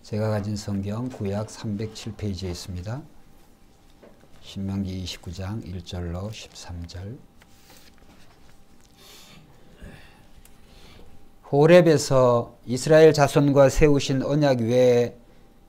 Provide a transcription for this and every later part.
제가 가진 성경 구약 307페이지에 있습니다. 신명기 29장 1절로 13절. 호렙에서 이스라엘 자손과 세우신 언약 외에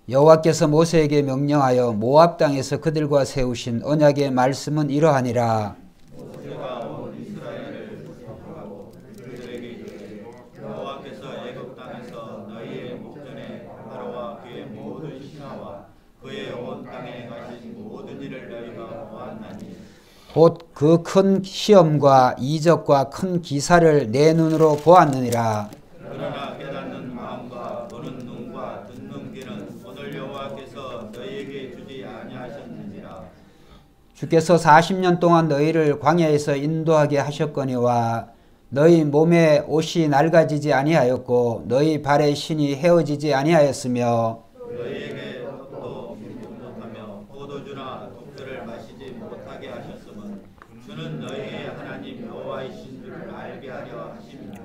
여호와께서 모세에게 명령하여 모압 땅에서 그들과 세우신 언약의 말씀은 이러하니라. 모세가 온 이스라엘을 구속하고 그들에게 이르되 여호와께서 애굽 땅에서 너희의 목전에 바로와 그의 모든 신하와 그의 온 땅에 가신 모든 일을 너희가 보았나니 곧 그 큰 시험과 이적과 큰 기사를 내 눈으로 보았느니라. 그러나 깨닫는 마음과 보는 눈과 듣는 귀는 오늘 여호와께서 너희에게 주지 아니하셨느니라. 주께서 40년 동안 너희를 광야에서 인도하게 하셨거니와 너희 몸에 옷이 낡아지지 아니하였고 너희 발의 신이 헤어지지 아니하였으며 너희에게 떡도 먹지 못하며 포도주나 독주를 마시지 못하게 하셨음은 주는 너희의 하나님 여호와이신 줄을 알게 하려 하심이니라.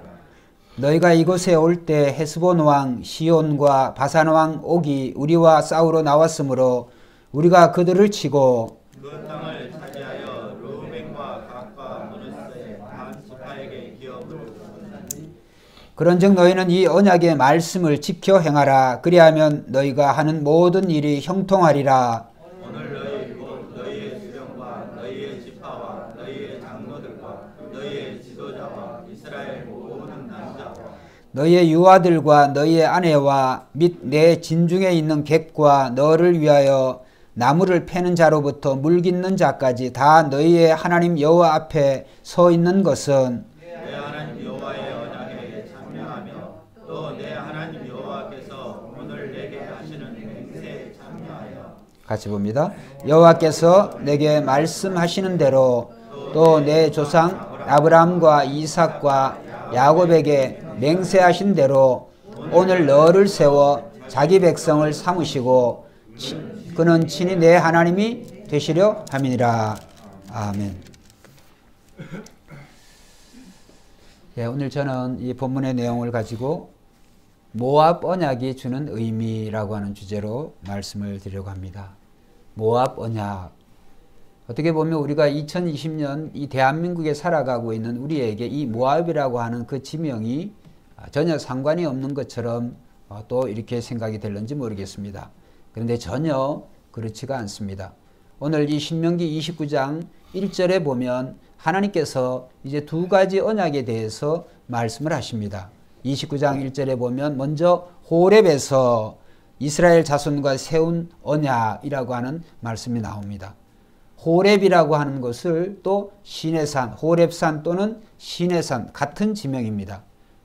너희가 이곳에 올 때 헤스본 왕 시온과 바산 왕 옥이 우리와 싸우러 나왔으므로 우리가 그들을 치고 그 땅을 차지하여 르우벤과 갓과 므낫세 한 지파에게 기업을 줬으니 그런즉 너희는 이 언약의 말씀을 지켜 행하라. 그리하면 너희가 하는 모든 일이 형통하리라. 오늘 너희 곧 너희의 수령과 너희의 지파와 너희의 장로들과 너희의 지도자와 이스라엘 모든 남자와 너희의 유아들과 너희의 아내와 및 내 진중에 있는 객과 너를 위하여 나무를 패는 자로부터 물 깃는 자까지 다 너희의 하나님 여호와 앞에 서 있는 것은 내 하나님 여호와의 언약에 참여하며 또 내 하나님 여호와께서 오늘 내게 하시는 맹세에 참여하여 같이 봅니다. 여호와께서 내게 말씀하시는 대로 또 내 조상 아브라함과 이삭과 야곱에게 맹세하신 대로 오늘 너를 세워 자기 백성을 삼으시고 그는 친히 내 하나님이 되시려 함이니라. 아멘. 예, 오늘 저는 이 본문의 내용을 가지고 모압 언약이 주는 의미라고 하는 주제로 말씀을 드리려고 합니다. 모압 언약. 어떻게 보면 우리가 2020년 이 대한민국에 살아가고 있는 우리에게 이 모압이라고 하는 그 지명이 전혀 상관이 없는 것처럼 또 이렇게 생각이 될는지 모르겠습니다. 그런데 전혀 그렇지가 않습니다. 오늘 이 신명기 29장 1절에 보면 하나님께서 이제 두 가지 언약에 대해서 말씀을 하십니다. 29장 1절에 보면 먼저 호렙에서 이스라엘 자손과 세운 언약이라고 하는 말씀이 나옵니다. 호렙이라고 하는 것을 또 시내산, 호렙산 또는 시내산 같은 지명입니다.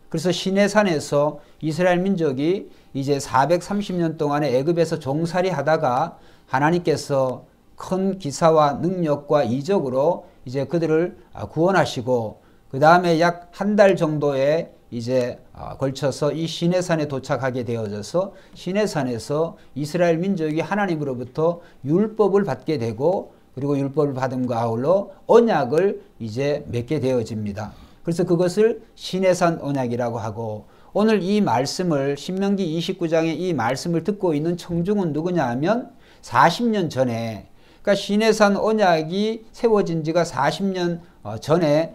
그래서 시내산에서 이스라엘 민족이 이제 430년 동안에 애굽에서 종살이 하다가 하나님께서 큰 기사와 능력과 이적으로 이제 그들을 구원하시고 그 다음에 약 한 달 정도에 이제 걸쳐서 이 시내산에 도착하게 되어져서 시내산에서 이스라엘 민족이 하나님으로부터 율법을 받게 되고 그리고 율법을 받음과 아울러 언약을 이제 맺게 되어집니다. 그래서 그것을 시내산 언약이라고 하고 오늘 이 말씀을 신명기 29장의 이 말씀을 듣고 있는 청중은 누구냐 하면 40년 전에 그러니까 시내산 언약이 세워진 지가 40년 전에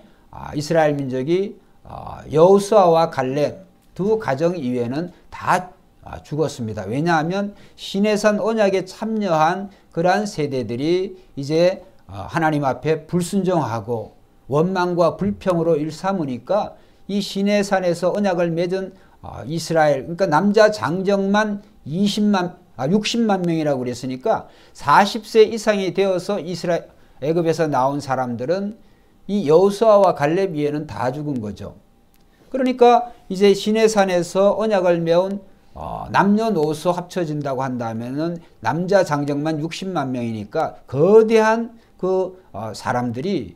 이스라엘 민족이 여호수아와 갈렙 두 가정 이외에는 다 죽었습니다. 왜냐하면 시내산 언약에 참여한 그러한 세대들이 이제 하나님 앞에 불순종하고 원망과 불평으로 일삼으니까 이 시내산에서 언약을 맺은 이스라엘 그러니까 남자 장정만 60만 명이라고 그랬으니까 40세 이상이 되어서 이스라엘 애굽에서 나온 사람들은 이 여호수아와 갈렙 위에는 다 죽은 거죠. 그러니까 이제 시내산에서 언약을 메운 남녀노소 합쳐진다고 한다면은 남자 장정만 60만 명이니까 거대한 그 사람들이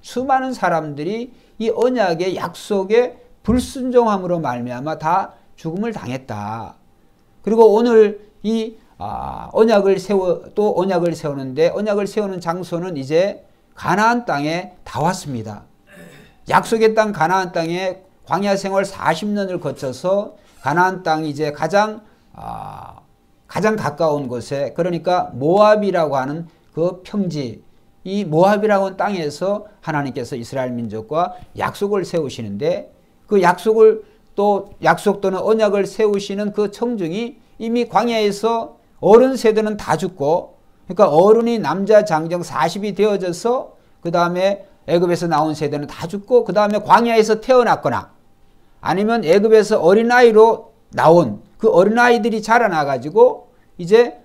수많은 사람들이 이 언약의 약속에 불순종함으로 말미암아 다 죽음을 당했다. 그리고 오늘 이 언약을 세우는데 언약을 세우는 장소는 이제 가나안 땅에 다 왔습니다. 약속의 땅 가나안 땅에 광야 생활 40년을 거쳐서 가나안 땅 이제 가장 가까운 곳에, 그러니까 모압이라고 하는 그 평지, 이 모압이라고 하는 땅에서 하나님께서 이스라엘 민족과 약속을 세우시는데, 그 약속 또는 언약을 세우시는 그 청중이 이미 광야에서 어른 세대는 다 죽고, 그러니까 어른이 남자 장정 40이 되어져서 그 다음에 애굽에서 나온 세대는 다 죽고, 그 다음에 광야에서 태어났거나 아니면 애굽에서 어린아이로 나온 그 어린아이들이 자라나가지고 이제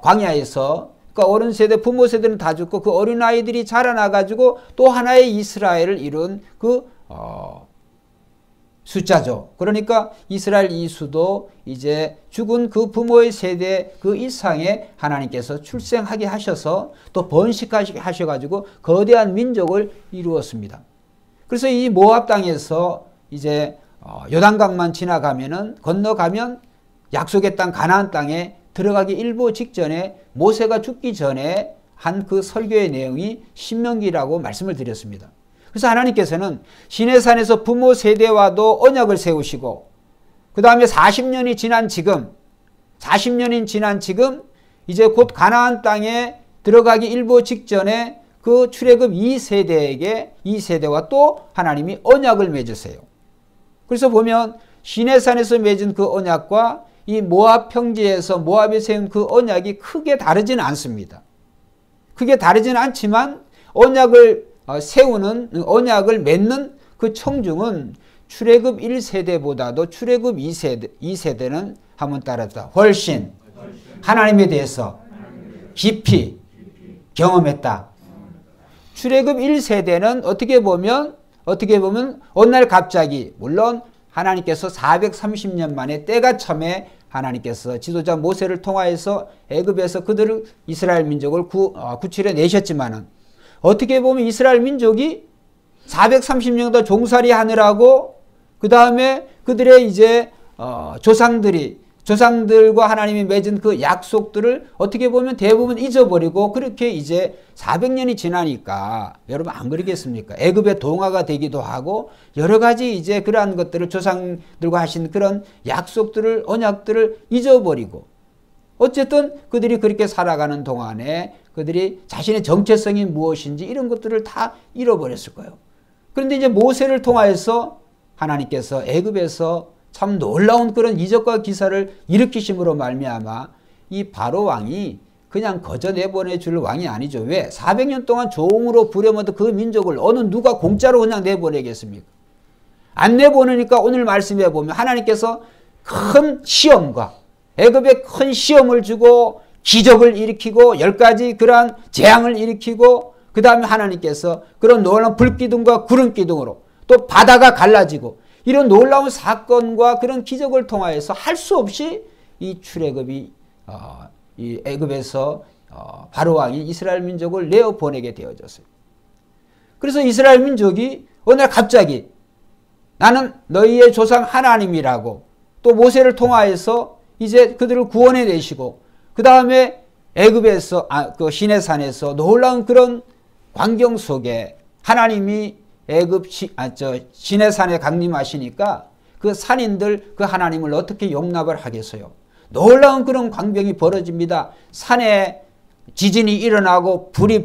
광야에서, 그러니까 어른 세대 부모 세대는 다 죽고 그 어린아이들이 자라나가지고 또 하나의 이스라엘을 이룬 그 숫자죠. 그러니까 이스라엘 이수도 이제 죽은 그 부모의 세대 그 이상의 하나님께서 출생하게 하셔서 또 번식하게 하셔가지고 거대한 민족을 이루었습니다. 그래서 이 모압 땅에서 이제 요단강만 건너가면 약속의 땅 가나안 땅에 들어가기 일보 직전에 모세가 죽기 전에 한 그 설교의 내용이 신명기라고 말씀을 드렸습니다. 그래서 하나님께서는 시내산에서 부모 세대와도 언약을 세우시고, 그 다음에 40년이 지난 지금 이제 곧 가나안 땅에 들어가기 일보 직전에 그 출애굽 2세대와 또 하나님이 언약을 맺으세요. 그래서 보면 시내산에서 맺은 그 언약과 이 모압 평지에서 모압에 세운 그 언약이 크게 다르지는 않습니다. 크게 다르지는 않지만 언약을 맺는 그 청중은 출애굽 1세대보다도 출애굽 2세대는 한번 따라서 훨씬 하나님에 대해서 깊이 경험했다. 출애굽 1세대는 어떻게 보면 어느 날 갑자기, 물론 하나님께서 430년 만에 때가 참에 하나님께서 지도자 모세를 통하여서 애굽에서 그들을 이스라엘 민족을 구출해 내셨지만은, 어떻게 보면 이스라엘 민족이 430년 종살이 하느라고 그 다음에 그들의 이제 조상들과 하나님이 맺은 그 약속들을 어떻게 보면 대부분 잊어버리고, 그렇게 이제 400년이 지나니까 여러분 안 그러겠습니까? 애굽의 동화가 되기도 하고 여러 가지 이제 그러한 것들을 조상들과 하신 그런 약속들을, 언약들을 잊어버리고, 어쨌든 그들이 그렇게 살아가는 동안에 그들이 자신의 정체성이 무엇인지 이런 것들을 다 잃어버렸을 거예요. 그런데 이제 모세를 통하여서 하나님께서 애굽에서 참 놀라운 그런 이적과 기사를 일으키심으로 말미암아 이 바로 왕이 그냥 거저 내보내줄 왕이 아니죠. 왜? 400년 동안 종으로 부려먹던 그 민족을 누가 공짜로 그냥 내보내겠습니까? 안 내보내니까 오늘 말씀해 보면 하나님께서 큰 시험과 애굽에 큰 시험을 주고 기적을 일으키고 10가지 그러한 재앙을 일으키고, 그 다음에 하나님께서 그런 놀라운 불기둥과 구름기둥으로 또 바다가 갈라지고 이런 놀라운 사건과 그런 기적을 통하여서 할 수 없이 이 출애굽이 이 애굽에서 바로 왕이 이스라엘 민족을 내어 보내게 되어졌어요. 그래서 이스라엘 민족이 어느 날 갑자기 나는 너희의 조상 하나님이라고, 또 모세를 통하여서 이제 그들을 구원해 내시고, 그 다음에 애굽에서 그 시내산에서 놀라운 그런 광경 속에 하나님이 시내산에 강림하시니까 그 산인들 그 하나님을 어떻게 용납을 하겠어요? 놀라운 그런 광경이 벌어집니다. 산에 지진이 일어나고 불이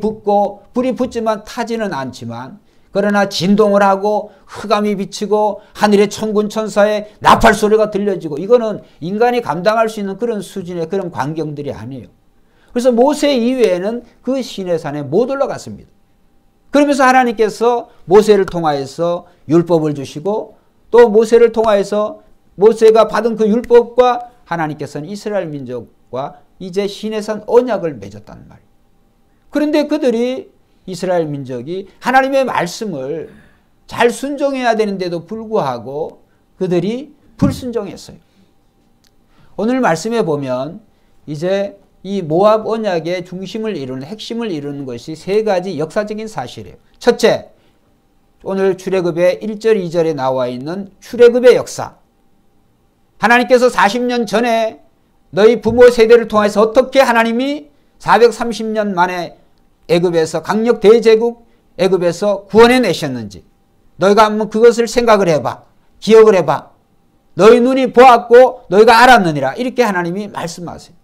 붙지만 타지는 않지만, 그러나 진동을 하고 흑암이 비치고 하늘의 천군 천사의 나팔 소리가 들려지고, 이거는 인간이 감당할 수 있는 그런 수준의 그런 광경들이 아니에요. 그래서 모세 이외에는 그 시내산에 못 올라갔습니다. 그러면서 하나님께서 모세를 통하여서 율법을 주시고, 또 모세를 통하여서 모세가 받은 그 율법과 하나님께서는 이스라엘 민족과 이제 시내산 언약을 맺었단 말이에요. 그런데 그들이, 이스라엘 민족이 하나님의 말씀을 잘 순종해야 되는데도 불구하고 그들이 불순종했어요. 오늘 말씀에 보면 이제 이 모압 언약의 중심을 이루는, 핵심을 이루는 것이 세 가지 역사적인 사실이에요. 첫째, 오늘 출애굽의 1절 2절에 나와 있는 출애굽의 역사. 하나님께서 40년 전에 너희 부모 세대를 통해서 어떻게 하나님이 430년 만에 애굽에서 강력 대제국 애굽에서 구원해 내셨는지 너희가 한번 그것을 생각을 해봐. 기억을 해봐. 너희 눈이 보았고 너희가 알았느니라. 이렇게 하나님이 말씀하세요.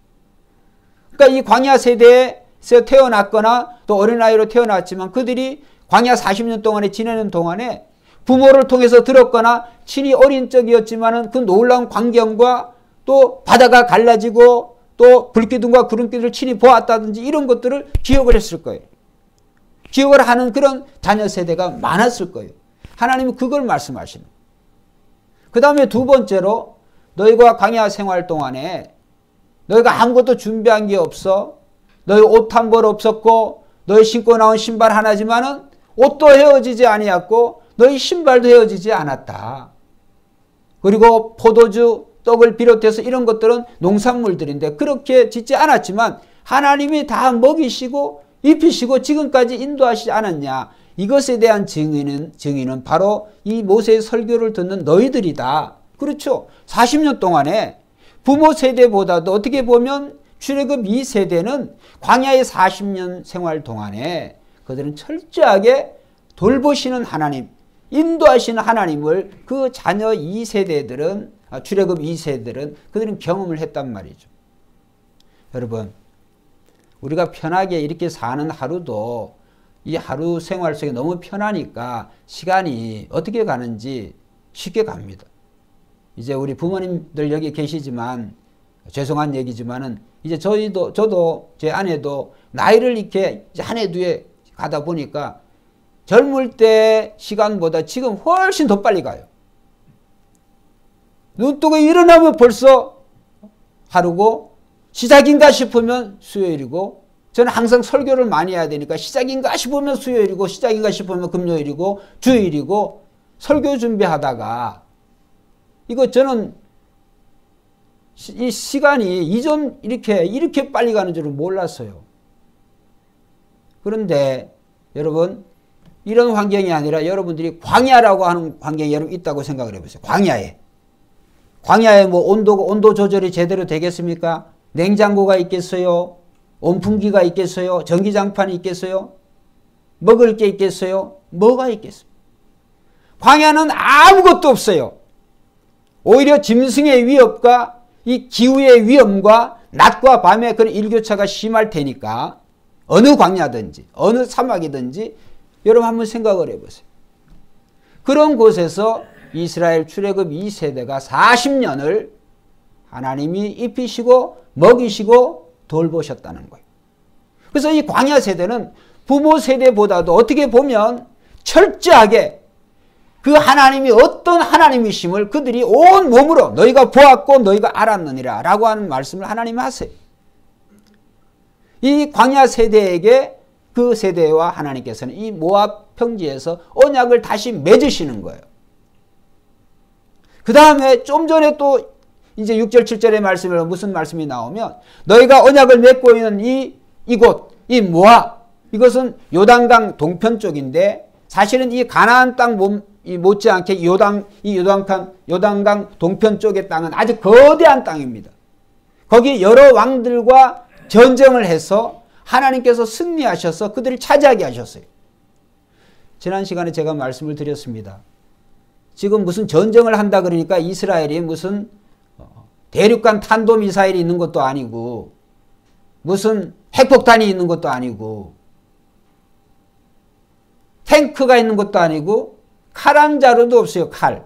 그러니까 이 광야 세대에서 태어났거나 또 어린아이로 태어났지만 그들이 광야 40년 동안에 지내는 동안에 부모를 통해서 들었거나 친히 어린 적이었지만은 그 놀라운 광경과 또 바다가 갈라지고 또 불기둥과 구름기둥을 친히 보았다든지 이런 것들을 기억을 했을 거예요. 기억을 하는 그런 자녀 세대가 많았을 거예요. 하나님이 그걸 말씀하시는. 그 다음에 두 번째로 너희가 광야 생활 동안에 너희가 아무것도 준비한 게 없어. 너희 옷 한 벌 없었고 너희 신고 나온 신발 하나지만은 옷도 헤어지지 아니었고 너희 신발도 헤어지지 않았다. 그리고 포도주, 떡을 비롯해서 이런 것들은 농산물들인데 그렇게 짓지 않았지만 하나님이 다 먹이시고 입히시고 지금까지 인도하시지 않았냐. 이것에 대한 증인은 바로 이 모세의 설교를 듣는 너희들이다. 그렇죠. 40년 동안에 부모 세대보다도 어떻게 보면 출애굽 2세대는 광야의 40년 생활 동안에 그들은 철저하게 돌보시는 하나님, 인도하시는 하나님을 그 자녀 2세대들은 출애굽 2세들은 그들은 경험을 했단 말이죠. 여러분, 우리가 편하게 이렇게 사는 하루도 이 하루 생활 속에 너무 편하니까 시간이 어떻게 가는지 쉽게 갑니다. 이제 우리 부모님들 여기 계시지만 죄송한 얘기지만은 이제 저도 제 아내도 나이를 이렇게 한 해 두 해 가다 보니까 젊을 때 시간보다 지금 훨씬 더 빨리 가요. 눈 뜨고 일어나면 벌써 하루고 시작인가 싶으면 수요일이고 저는 항상 설교를 많이 해야 되니까 시작인가 싶으면 수요일이고 시작인가 싶으면 금요일이고 주일이고 설교 준비하다가 이거 저는 이 시간이 이전 이렇게 빨리 가는 줄은 몰랐어요. 그런데 여러분 이런 환경이 아니라 여러분들이 광야라고 하는 환경이 여러분 있다고 생각을 해보세요. 광야에 뭐 온도 조절이 제대로 되겠습니까? 냉장고가 있겠어요? 온풍기가 있겠어요? 전기장판이 있겠어요? 먹을 게 있겠어요? 뭐가 있겠어요? 광야는 아무것도 없어요. 오히려 짐승의 위협과 이 기후의 위험과 낮과 밤의 그런 일교차가 심할 테니까 어느 광야든지 어느 사막이든지 여러분 한번 생각을 해보세요. 그런 곳에서 이스라엘 출애굽 2세대가 40년을 하나님이 입히시고 먹이시고 돌보셨다는 거예요. 그래서 이 광야 세대는 부모 세대보다도 어떻게 보면 철저하게 그 하나님이 어떤 하나님이심을 그들이 온 몸으로 너희가 보았고 너희가 알았느니라 라고 하는 말씀을 하나님이 하세요. 이 광야 세대에게 그 세대와 하나님께서는 이 모압 평지에서 언약을 다시 맺으시는 거예요. 그 다음에 좀 전에 또 이제 6절 7절의 말씀에 무슨 말씀이 나오면 너희가 언약을 맺고 있는 이곳 이 모압 이것은 요단강 동편 쪽인데 사실은 이 가나안 땅 못지않게 요단강 동편 쪽의 땅은 아주 거대한 땅입니다. 거기 여러 왕들과 전쟁을 해서 하나님께서 승리하셔서 그들을 차지하게 하셨어요. 지난 시간에 제가 말씀을 드렸습니다. 지금 무슨 전쟁을 한다 그러니까 이스라엘이 무슨 대륙간 탄도미사일이 있는 것도 아니고 무슨 핵폭탄이 있는 것도 아니고 탱크가 있는 것도 아니고 칼 한 자루도 없어요. 칼.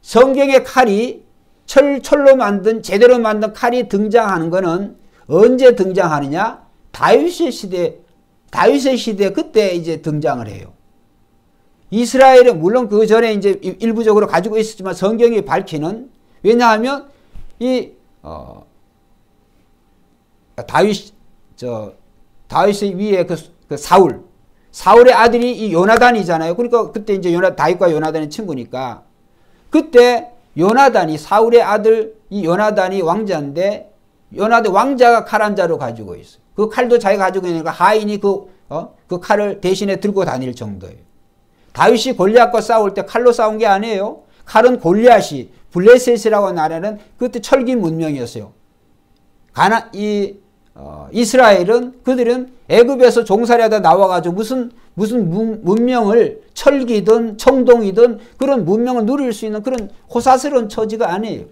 성경의 칼이 철로 만든 제대로 만든 칼이 등장하는 것은 언제 등장하느냐? 다윗의 시대 그때 이제 등장을 해요. 이스라엘은 물론 그 전에 이제 일부적으로 가지고 있었지만 성경이 밝히는 왜냐하면 다윗의 위에 그 사울의 아들이 이 요나단이잖아요. 그러니까 그때 이제 다윗과 요나단의 친구니까 그때 요나단이 사울의 아들 이 요나단이 왕자인데 요나단 왕자가 칼 한 자루 가지고 있어요. 그 칼도 자기가 가지고 있으니까 하인이 그 칼을 대신에 들고 다닐 정도예요. 다윗이 골리앗과 싸울 때 칼로 싸운 게 아니에요. 칼은 골리앗이 블레셋이라고 나라는 그때 철기 문명이었어요. 이스라엘은 그들은 애굽에서 종살이하다 나와가지고 무슨 무슨 문명을 철기든 청동이든 그런 문명을 누릴 수 있는 그런 호사스러운 처지가 아니에요.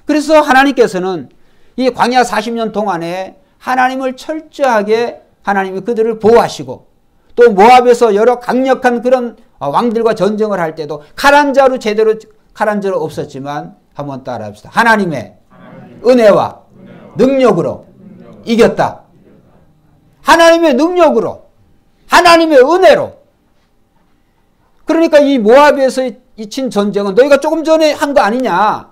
그래서 하나님께서는 이 광야 40년 동안에 하나님을 철저하게 하나님이 그들을 보호하시고 또 모압에서 여러 강력한 그런 왕들과 전쟁을 할 때도 칼 한 자루 제대로 칼 한 자루 없었지만 한번 따라 합시다. 하나님의 은혜와 능력으로 이겼다. 하나님의 능력으로 하나님의 은혜로. 그러니까 이 모압에서 이친 전쟁은 너희가 조금 전에 한 거 아니냐.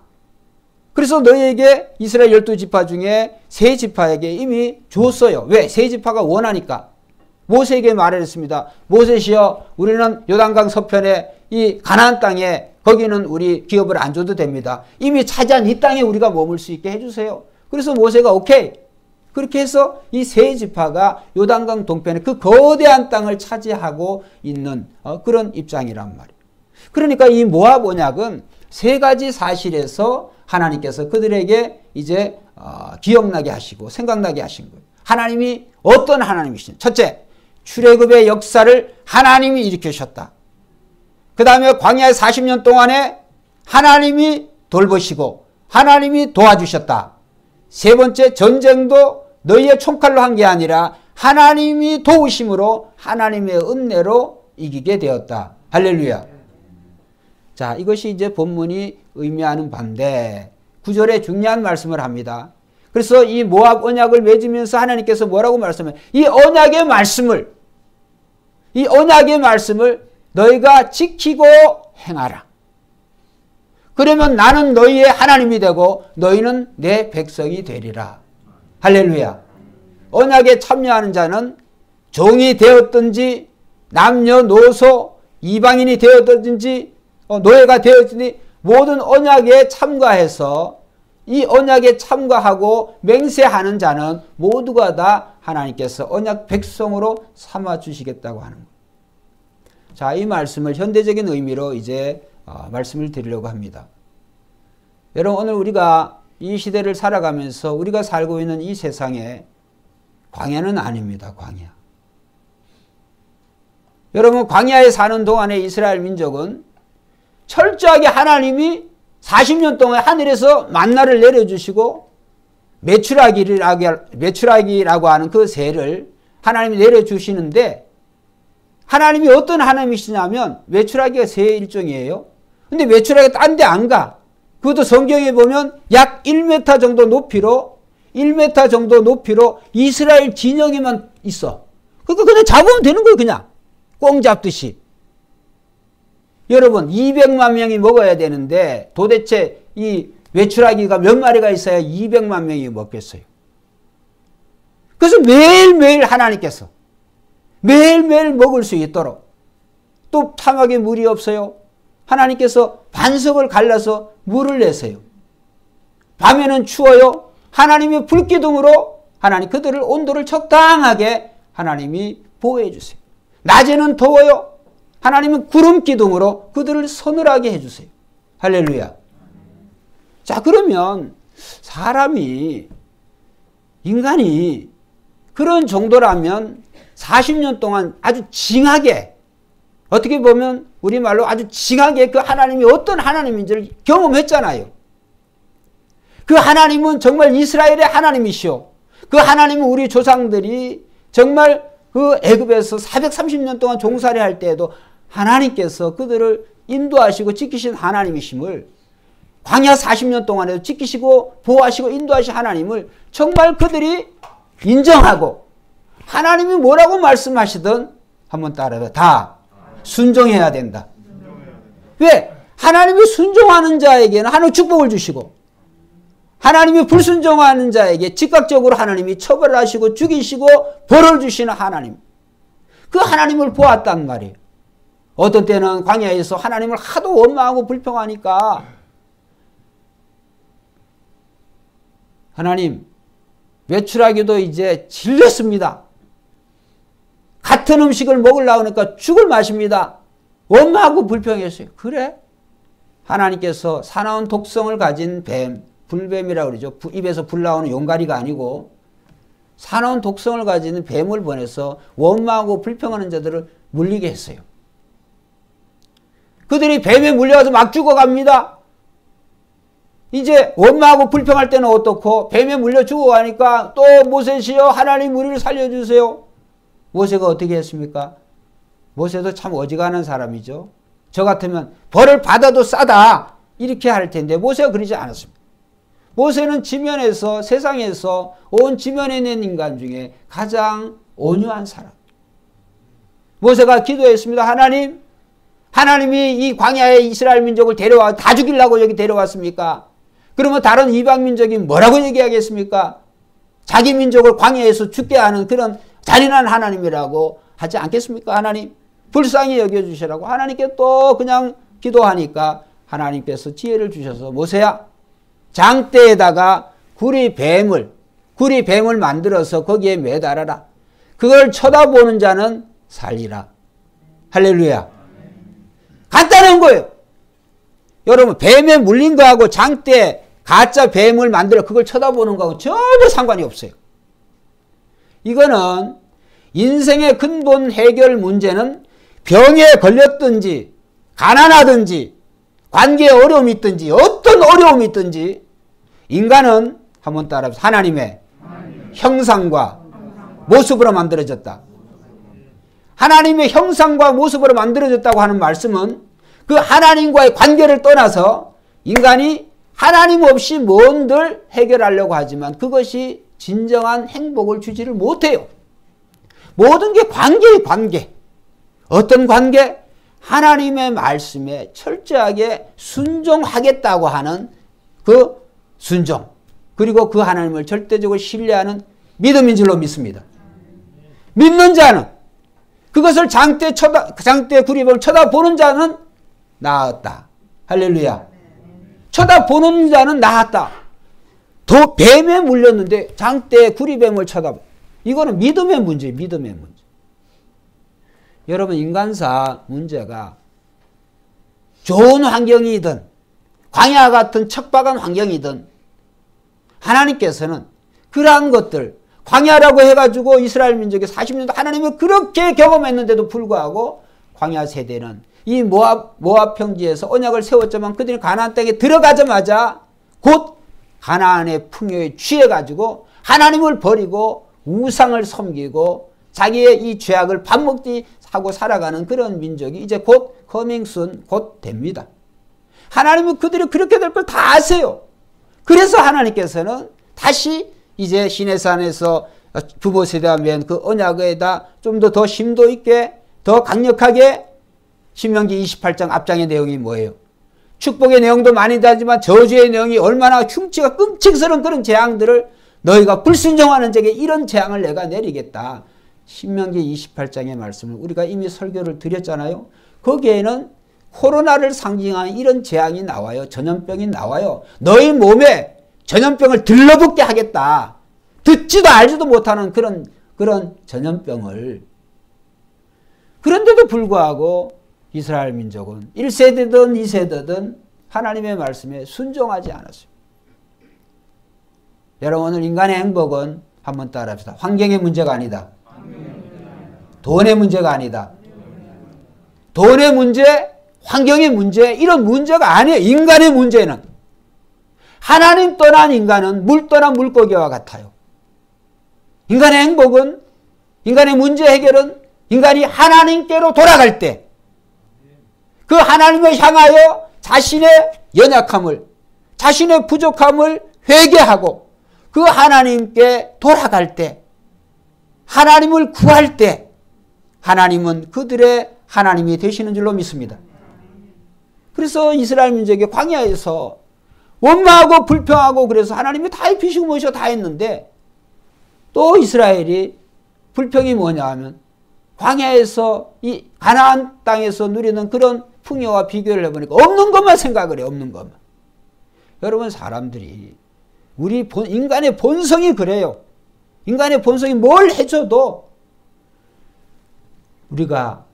그래서 너희에게 이스라엘 12지파 중에 세 지파에게 이미 줬어요. 왜? 세 지파가 원하니까. 모세에게 말했습니다. 모세시여 우리는 요단강 서편에 이 가나안 땅에 거기는 우리 기업을 안 줘도 됩니다. 이미 차지한 이 땅에 우리가 머물 수 있게 해주세요. 그래서 모세가 오케이. 그렇게 해서 이 세 지파가 요단강 동편에 그 거대한 땅을 차지하고 있는 그런 입장이란 말이에요. 그러니까 이 모압 언약은 세 가지 사실에서 하나님께서 그들에게 이제 기억나게 하시고 생각나게 하신 거예요. 하나님이 어떤 하나님이시냐. 첫째, 출애굽의 역사를 하나님이 일으키셨다. 그 다음에 광야의 40년 동안에 하나님이 돌보시고 하나님이 도와주셨다. 세 번째, 전쟁도 너희의 총칼로 한 게 아니라 하나님이 도우심으로 하나님의 은혜로 이기게 되었다. 할렐루야. 자, 이것이 이제 본문이 의미하는 바인데 9절에 중요한 말씀을 합니다. 그래서 이 모압 언약을 맺으면서 하나님께서 뭐라고 말씀해요? 이 언약의 말씀을 너희가 지키고 행하라. 그러면 나는 너희의 하나님이 되고 너희는 내 백성이 되리라. 할렐루야. 언약에 참여하는 자는 종이 되었든지 남녀노소 이방인이 되었든지 노예가 되었든지 모든 언약에 참가해서 이 언약에 참가하고 맹세하는 자는 모두가 다 하나님께서 언약 백성으로 삼아주시겠다고 하는 거예요. 자, 이 말씀을 현대적인 의미로 이제 말씀을 드리려고 합니다. 여러분, 오늘 우리가 이 시대를 살아가면서 우리가 살고 있는 이 세상에 광야는 아닙니다. 광야. 여러분, 광야에 사는 동안에 이스라엘 민족은 철저하게 하나님이 40년 동안 하늘에서 만나를 내려주시고 메추라기라고 하는 그 새를 하나님이 내려주시는데 하나님이 어떤 하나님이시냐면 메추라기가 새 일종이에요. 근데 메추라기가 딴 데 안 가. 그것도 성경에 보면 약 1m 정도 높이로 이스라엘 진영에만 있어. 그러니까 그냥 잡으면 되는 거예요. 그냥 꽁 잡듯이. 여러분, 200만 명이 먹어야 되는데 도대체 이 메추라기가 몇 마리가 있어야 200만 명이 먹겠어요. 그래서 매일매일 하나님께서 매일매일 먹을 수 있도록 또 사막에 물이 없어요. 하나님께서 반석을 갈라서 물을 내세요. 밤에는 추워요. 하나님의 불기둥으로 하나님 그들을 온도를 적당하게 하나님이 보호해 주세요. 낮에는 더워요. 하나님은 구름 기둥으로 그들을 서늘하게 해주세요. 할렐루야. 자, 그러면 인간이 그런 정도라면 40년 동안 아주 징하게, 어떻게 보면 우리말로 아주 징하게 그 하나님이 어떤 하나님인지를 경험했잖아요. 그 하나님은 정말 이스라엘의 하나님이시오. 그 하나님은 우리 조상들이 정말 그 애굽에서 430년 동안 종살이 할 때에도 하나님께서 그들을 인도하시고 지키신 하나님이심을, 광야 40년 동안에도 지키시고 보호하시고 인도하신 하나님을 정말 그들이 인정하고 하나님이 뭐라고 말씀하시든 한번 따라해봐. 다 순종해야 된다. 왜? 하나님이 순종하는 자에게는 하나님 축복을 주시고 하나님이 불순종하는 자에게 즉각적으로 하나님이 처벌하시고 죽이시고 벌을 주시는 하나님. 그 하나님을 보았단 말이에요. 어떤 때는 광야에서 하나님을 하도 원망하고 불평하니까 하나님, 메추라기도 이제 질렸습니다. 같은 음식을 먹으려고 하니까 죽을 맛입니다. 원망하고 불평했어요. 그래? 하나님께서 사나운 독성을 가진 뱀, 불뱀이라고 그러죠. 입에서 불 나오는 용가리가 아니고 사나운 독성을 가지는 뱀을 보내서 원망하고 불평하는 자들을 물리게 했어요. 그들이 뱀에 물려가서 막 죽어갑니다. 이제 원망하고 불평할 때는 어떻고 뱀에 물려 죽어가니까 또 모세시여 하나님 우리를 살려주세요. 모세가 어떻게 했습니까? 모세도 참 어지간한 사람이죠. 저 같으면 벌을 받아도 싸다 이렇게 할 텐데 모세가 그러지 않았습니다. 모세는 지면에서 세상에서 온 지면에 있는 인간 중에 가장 온유한 사람. 모세가 기도했습니다. 하나님이 이 광야에 이스라엘 민족을 데려와 다 죽이려고 여기 데려왔습니까? 그러면 다른 이방 민족이 뭐라고 얘기하겠습니까? 자기 민족을 광야에서 죽게 하는 그런 잔인한 하나님이라고 하지 않겠습니까? 하나님 불쌍히 여겨주시라고 하나님께 또 그냥 기도하니까 하나님께서 지혜를 주셔서 모세야 장대에다가 구리뱀을 만들어서 거기에 매달아라. 그걸 쳐다보는 자는 살리라. 할렐루야. 간단한 거예요. 여러분 뱀에 물린 거하고 장대 가짜 뱀을 만들어 그걸 쳐다보는 거하고 전혀 상관이 없어요. 이거는 인생의 근본 해결 문제는 병에 걸렸든지 가난하든지 관계에 어려움이 있든지 어떤 어려움이 있든지 인간은 한번 따라해보세요. 하나님의 형상과 모습으로 만들어졌다. 하나님의 형상과 모습으로 만들어졌다고 하는 말씀은 그 하나님과의 관계를 떠나서 인간이 하나님 없이 뭔들 해결하려고 하지만 그것이 진정한 행복을 주지를 못해요. 모든 게 관계의 관계. 어떤 관계? 하나님의 말씀에 철저하게 순종하겠다고 하는 그 순종. 그리고 그 하나님을 절대적으로 신뢰하는 믿음인 줄로 믿습니다. 믿는 자는 그것을 장대 구리뱀을 쳐다보는 자는 나았다. 할렐루야. 쳐다보는 자는 나았다. 더 뱀에 물렸는데 장대 구리뱀을 쳐다보. 이거는 믿음의 문제예요. 믿음의 문제. 여러분 인간사 문제가 좋은 환경이든 광야 같은 척박한 환경이든 하나님께서는 그러한 것들 광야라고 해가지고 이스라엘 민족이 40년도 하나님을 그렇게 경험했는데도 불구하고 광야 세대는 이 모압 평지에서 언약을 세웠지만 그들이 가나안 땅에 들어가자마자 곧 가나안의 풍요에 취해가지고 하나님을 버리고 우상을 섬기고 자기의 이 죄악을 밥 먹기 하고 살아가는 그런 민족이 이제 곧 커밍순 곧 됩니다. 하나님은 그들이 그렇게 될 걸 다 아세요. 그래서 하나님께서는 다시 이제 시내산에서 부모 세대와 맺은 그 언약에다 좀 더 심도 있게 더 강력하게 신명기 28장 앞장의 내용이 뭐예요? 축복의 내용도 많이 다지만 저주의 내용이 얼마나 흉치가 끔찍스러운 그런 재앙들을 너희가 불순종하는 자에게 이런 재앙을 내가 내리겠다. 신명기 28장의 말씀을 우리가 이미 설교를 드렸잖아요. 거기에는 코로나를 상징하는 이런 재앙이 나와요. 전염병이 나와요. 너희 몸에 전염병을 들러붙게 하겠다. 듣지도 알지도 못하는 그런 전염병을. 그런데도 불구하고 이스라엘 민족은 1세대든 2세대든 하나님의 말씀에 순종하지 않았어요. 여러분 오늘 인간의 행복은 한번 따라합시다. 환경의 문제가 아니다. 돈의 문제가 아니다. 돈의 문제, 환경의 문제 이런 문제가 아니에요. 인간의 문제는. 하나님 떠난 인간은 물 떠난 물고기와 같아요. 인간의 행복은 인간의 문제 해결은 인간이 하나님께로 돌아갈 때 그 하나님을 향하여 자신의 연약함을 자신의 부족함을 회개하고 그 하나님께 돌아갈 때 하나님을 구할 때 하나님은 그들의 하나님이 되시는 줄로 믿습니다. 그래서 이스라엘 민족이 광야에서 원망하고 불평하고 그래서 하나님이 다 입히시고 뭐시고 다 했는데 또 이스라엘이 불평이 뭐냐 하면 광야에서 이 가나안 땅에서 누리는 그런 풍요와 비교를 해보니까 없는 것만 생각을 해요. 없는 것만. 여러분 사람들이 우리 인간의 본성이 그래요. 인간의 본성이 뭘 해줘도 우리가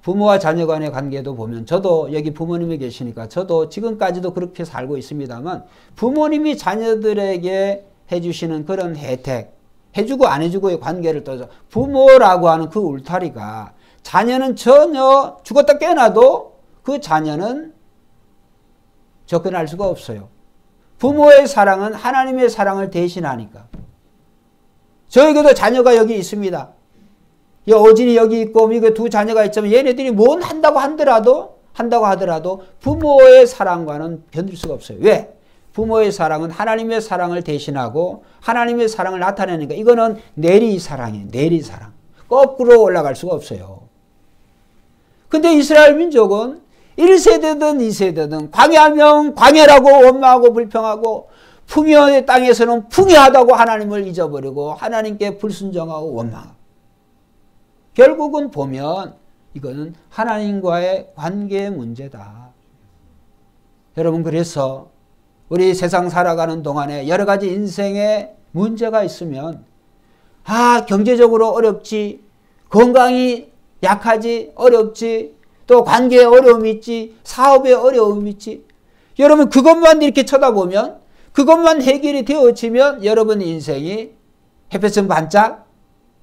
부모와 자녀 간의 관계도 보면 저도 여기 부모님이 계시니까 저도 지금까지도 그렇게 살고 있습니다만 부모님이 자녀들에게 해주시는 그런 혜택 해주고 안 해주고의 관계를 떠서 부모라고 하는 그 울타리가 자녀는 전혀 죽었다 깨어나도 그 자녀는 접근할 수가 없어요. 부모의 사랑은 하나님의 사랑을 대신하니까. 저에게도 자녀가 여기 있습니다. 이 어진이 여기 있고 미국에 두 자녀가 있지만 얘네들이 뭔 한다고 하더라도 부모의 사랑과는 견딜 수가 없어요. 왜? 부모의 사랑은 하나님의 사랑을 대신하고 하나님의 사랑을 나타내니까 이거는 내리사랑이에요. 내리사랑. 거꾸로 올라갈 수가 없어요. 근데 이스라엘 민족은 1세대든 2세대든 광야하면 광야라고 원망하고 불평하고 풍요의 땅에서는 풍요하다고 하나님을 잊어버리고 하나님께 불순종하고 원망하고 결국은 보면 이거는 하나님과의 관계의 문제다. 여러분 그래서 우리 세상 살아가는 동안에 여러 가지 인생에 문제가 있으면 경제적으로 어렵지, 건강이 약하지, 어렵지, 또 관계에 어려움이 있지, 사업에 어려움이 있지. 여러분 그것만 이렇게 쳐다보면 그것만 해결이 되어지면 여러분 인생이 햇볕은 반짝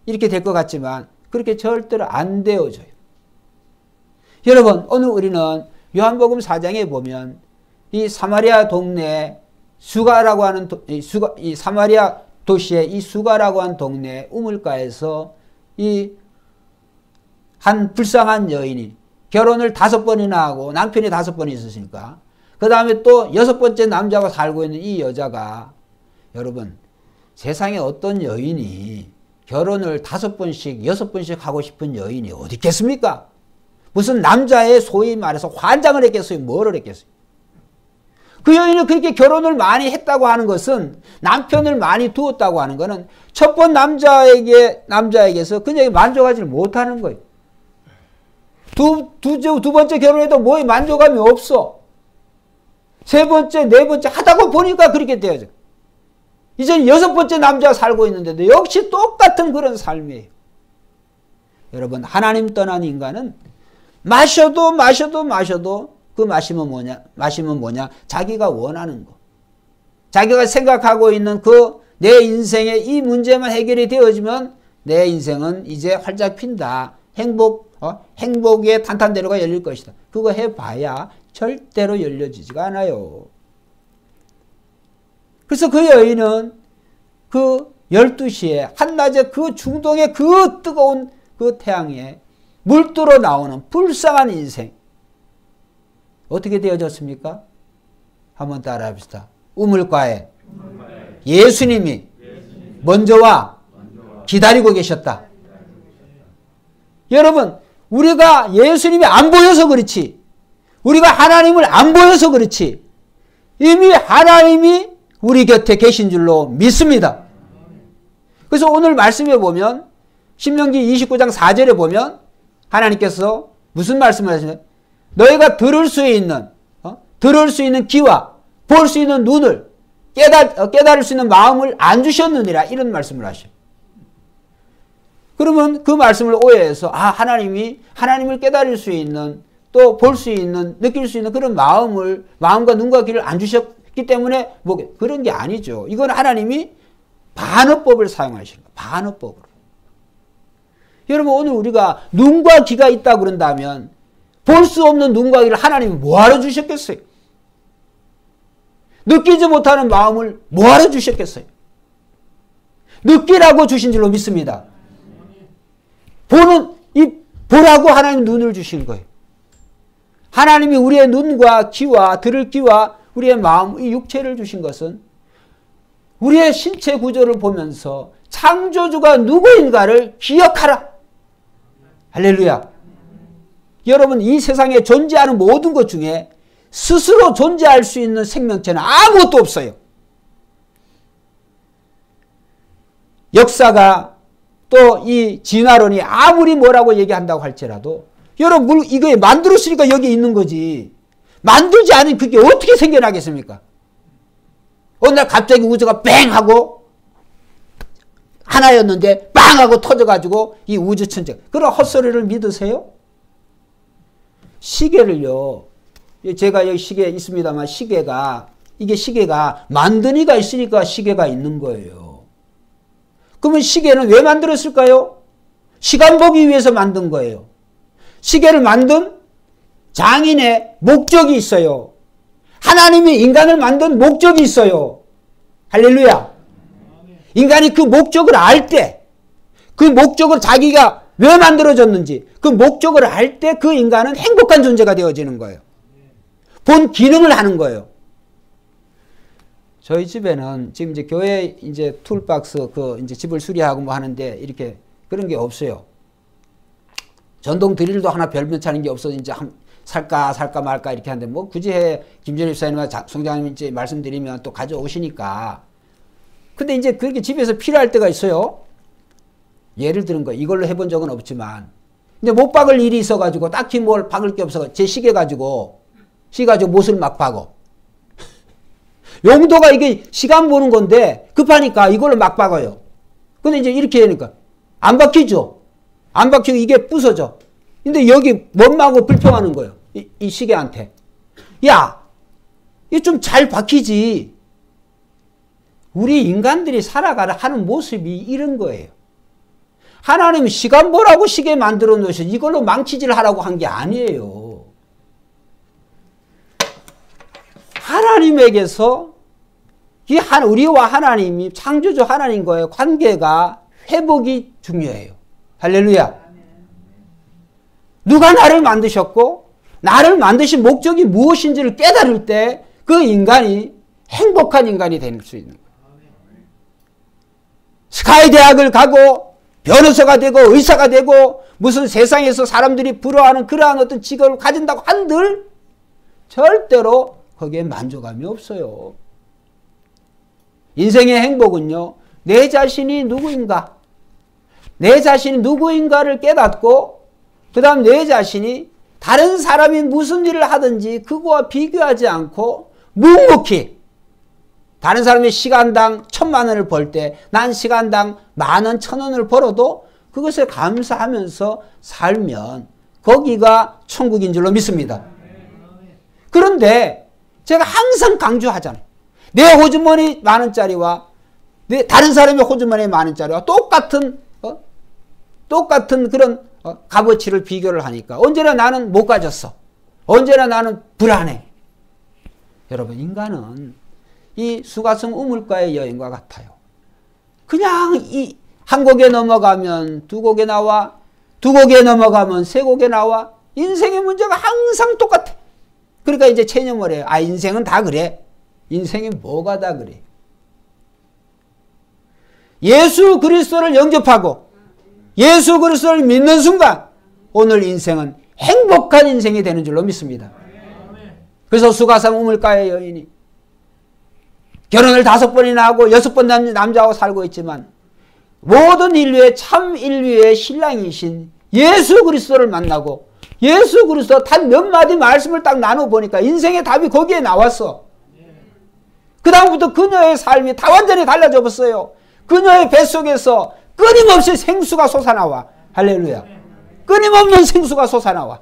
이렇게 될 것 같지만 그렇게 절대로 안 되어져요. 여러분 오늘 우리는 요한복음 4장에 보면 이 사마리아 동네 수가라고 하는 이 사마리아 도시의 이 수가라고 하는 동네 우물가에서 이 한 불쌍한 여인이 결혼을 5번이나 하고 남편이 5번 있으시니까 그 다음에 또 6번째 남자가 살고 있는 이 여자가 여러분 세상에 어떤 여인이 결혼을 5번씩 6번씩 하고 싶은 여인이 어디 있겠습니까? 무슨 남자의 소위 말해서 환장을 했겠어요? 뭐를 했겠어요? 그 여인은 그렇게 결혼을 많이 했다고 하는 것은 남편을 많이 두었다고 하는 것은 첫 번 남자에게서 그녀에게 만족하지 못하는 거예요. 두 번째 결혼해도 뭐에 만족감이 없어. 세 번째, 네 번째 하다가 보니까 그렇게 되어져. 이제는 6번째 남자가 살고 있는데도 역시 똑같은 그런 삶이에요. 여러분 하나님 떠난 인간은 마셔도 그 마시면 뭐냐? 자기가 원하는 거. 자기가 생각하고 있는 그 내 인생의 이 문제만 해결이 되어지면 내 인생은 이제 활짝 핀다. 행복의 탄탄대로가 열릴 것이다. 그거 해봐야 절대로 열려지지가 않아요. 그래서 그 여인은 그 12시에 한낮에 그 중동의 그 뜨거운 그 태양에 물들어 나오는 불쌍한 인생. 어떻게 되어졌습니까? 한번 따라 합시다. 우물가에 예수님이 먼저 와 기다리고 계셨다. 여러분 우리가 예수님이 안 보여서 그렇지 우리가 하나님을 안 보여서 그렇지 이미 하나님이 우리 곁에 계신 줄로 믿습니다. 그래서 오늘 말씀에 보면 신명기 29장 4절에 보면 하나님께서 무슨 말씀을 하시나요? 너희가 들을 수 있는 귀와 볼 수 있는 눈을 깨달을 수 있는 마음을 안 주셨느니라 이런 말씀을 하셔요. 그러면 그 말씀을 오해해서 하나님을 깨달을 수 있는 또 볼 수 있는 느낄 수 있는 그런 마음과 눈과 귀를 안 주셨기 때문에 그런 게 아니죠. 이건 하나님이 반어법을 사용하시는 거예요. 반어법으로. 여러분 오늘 우리가 눈과 귀가 있다고 그런다면 볼 수 없는 눈과 귀를 하나님이 뭐하러 주셨겠어요? 느끼지 못하는 마음을 뭐하러 주셨겠어요? 느끼라고 주신 줄로 믿습니다. 보라고 하나님 눈을 주신 거예요. 하나님이 우리의 눈과 귀와 들을 귀와 우리의 마음, 이 육체를 주신 것은 우리의 신체 구조를 보면서 창조주가 누구인가를 기억하라. 할렐루야. 여러분 이 세상에 존재하는 모든 것 중에 스스로 존재할 수 있는 생명체는 아무것도 없어요. 역사가 또 이 진화론이 아무리 뭐라고 얘기한다고 할지라도 여러분 이거 만들었으니까 여기 있는 거지. 만들지 않으면 그게 어떻게 생겨나겠습니까? 어느 날 갑자기 우주가 뺑 하고 하나였는데 빵 하고 터져가지고 이 우주 천체 그런 헛소리를 믿으세요? 시계를요. 제가 여기 시계 있습니다만 시계가 만드니가 있으니까 시계가 있는 거예요. 그러면 시계는 왜 만들었을까요? 시간 보기 위해서 만든 거예요. 시계를 만든 장인의 목적이 있어요. 하나님이 인간을 만든 목적이 있어요. 할렐루야. 인간이 그 목적을 알 때, 그 목적을 자기가 왜 만들어졌는지 그 목적을 알 때 그 인간은 행복한 존재가 되어지는 거예요. 본 기능을 하는 거예요. 저희 집에는 지금 이제 교회 이제 툴박스 이제 집을 수리하고 뭐 하는데 이렇게 그런 게 없어요. 전동 드릴도 하나 별변 차는 게 없어서 이제 살까 말까 이렇게 하는데 뭐 굳이 김전일 집사님과 송장님 이제 말씀드리면 또 가져오시니까. 근데 이제 그렇게 집에서 필요할 때가 있어요. 예를 들은 거 이걸로 해본 적은 없지만 근데 못 박을 일이 있어가지고 딱히 뭘 박을 게 없어서 제 시계 가지고 못을 막 박어. 용도가 이게 시간 보는 건데 급하니까 이걸로 막 박아요. 근데 이제 이렇게 하니까 안 박히죠. 안 박히고 이게 부서져. 근데 여기 못마고 불평하는 거예요. 이 시계한테. 야, 이 좀 잘 박히지. 우리 인간들이 살아가는 하는 모습이 이런 거예요. 하나님은 시간 보라고 시계 만들어 놓으셔. 이걸로 망치질 하라고 한 게 아니에요. 하나님에게서 우리와 하나님이 창조주 하나님과의 관계가 회복이 중요해요. 할렐루야. 누가 나를 만드셨고 나를 만드신 목적이 무엇인지를 깨달을 때 그 인간이 행복한 인간이 될 수 있는 거예요. 스카이 대학을 가고 변호사가 되고 의사가 되고 무슨 세상에서 사람들이 부러워하는 그러한 어떤 직업을 가진다고 한들 절대로 거기에 만족감이 없어요. 인생의 행복은요, 내 자신이 누구인가? 내 자신이 누구인가를 깨닫고 그 다음 내 자신이 다른 사람이 무슨 일을 하든지 그거와 비교하지 않고 묵묵히 다른 사람이 시간당 1,000만 원을 벌 때 난 시간당 10,000원, 1,000원을 벌어도 그것에 감사하면서 살면 거기가 천국인 줄로 믿습니다. 그런데 제가 항상 강조하잖아요. 내 호주머니 10,000원짜리와 다른 사람의 호주머니 10,000원짜리와 똑같은 그런 값어치를 비교를 하니까 언제나 나는 못 가졌어. 언제나 나는 불안해. 여러분, 인간은 이 수가성 우물가의 여인과 같아요. 그냥 이 한 곡에 넘어가면 두 곡에 나와, 두 곡에 넘어가면 세 곡에 나와. 인생의 문제가 항상 똑같아. 그러니까 이제 체념을 해요. 아, 인생은 다 그래. 인생이 뭐가 다 그래. 예수 그리스도를 영접하고 예수 그리스도를 믿는 순간 오늘 인생은 행복한 인생이 되는 줄로 믿습니다. 그래서 수가성 우물가의 여인이 결혼을 5번이나 하고 6번 남자하고 살고 있지만 모든 인류의 참 인류의 신랑이신 예수 그리스도를 만나고 예수 그리스도 단 몇 마디 말씀을 딱 나눠보니까 인생의 답이 거기에 나왔어. 그 다음부터 그녀의 삶이 다 완전히 달라져 버렸어요. 그녀의 뱃속에서 끊임없이 생수가 솟아나와. 할렐루야. 끊임없는 생수가 솟아나와.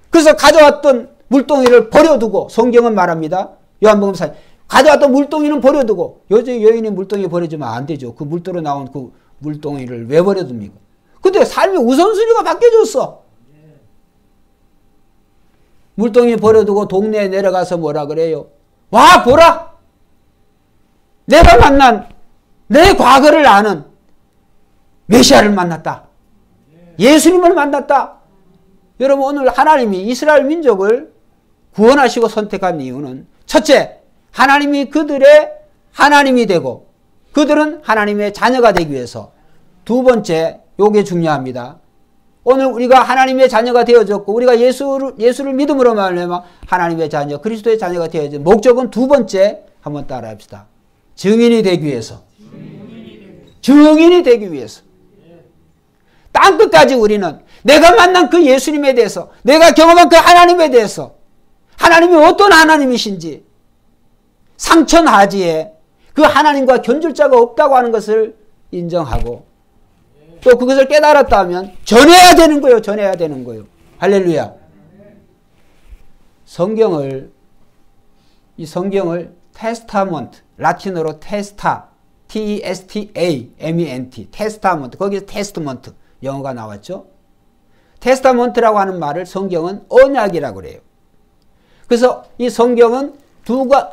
그래서 가져왔던 물동이를 버려두고, 성경은 말합니다. 요한복음 4장 가져왔던 물동이는 버려두고, 여인이 물동이 버려주면 안 되죠. 그 물도로 나온 그 물동이를 왜 버려둡니까? 근데 삶의 우선순위가 바뀌어졌어. 물동이 버려두고 동네에 내려가서 뭐라 그래요? 와, 보라! 내가 만난 내 과거를 아는 메시아를 만났다. 예수님을 만났다. 여러분, 오늘 하나님이 이스라엘 민족을 구원하시고 선택한 이유는 첫째, 하나님이 그들의 하나님이 되고 그들은 하나님의 자녀가 되기 위해서. 두 번째, 요게 중요합니다. 오늘 우리가 하나님의 자녀가 되어졌고 우리가 예수를 믿음으로 말하면 하나님의 자녀, 그리스도의 자녀가 되어진 목적은 두 번째, 한번 따라합시다. 증인이 되기 위해서. 증인이 되기 위해서. 땅끝까지 우리는 내가 만난 그 예수님에 대해서, 내가 경험한 그 하나님에 대해서, 하나님이 어떤 하나님이신지 상천하지에 그 하나님과 견줄 자가 없다고 하는 것을 인정하고 또 그것을 깨달았다면 전해야 되는 거예요. 전해야 되는 거예요. 할렐루야. 이 성경을 테스타먼트, 라틴어로 테스타, T-E-S-T-A-M-E-N-T, 테스타먼트. 거기서 테스트먼트 영어가 나왔죠. 테스타먼트라고 하는 말을 성경은 언약이라고 그래요. 그래서 이 성경은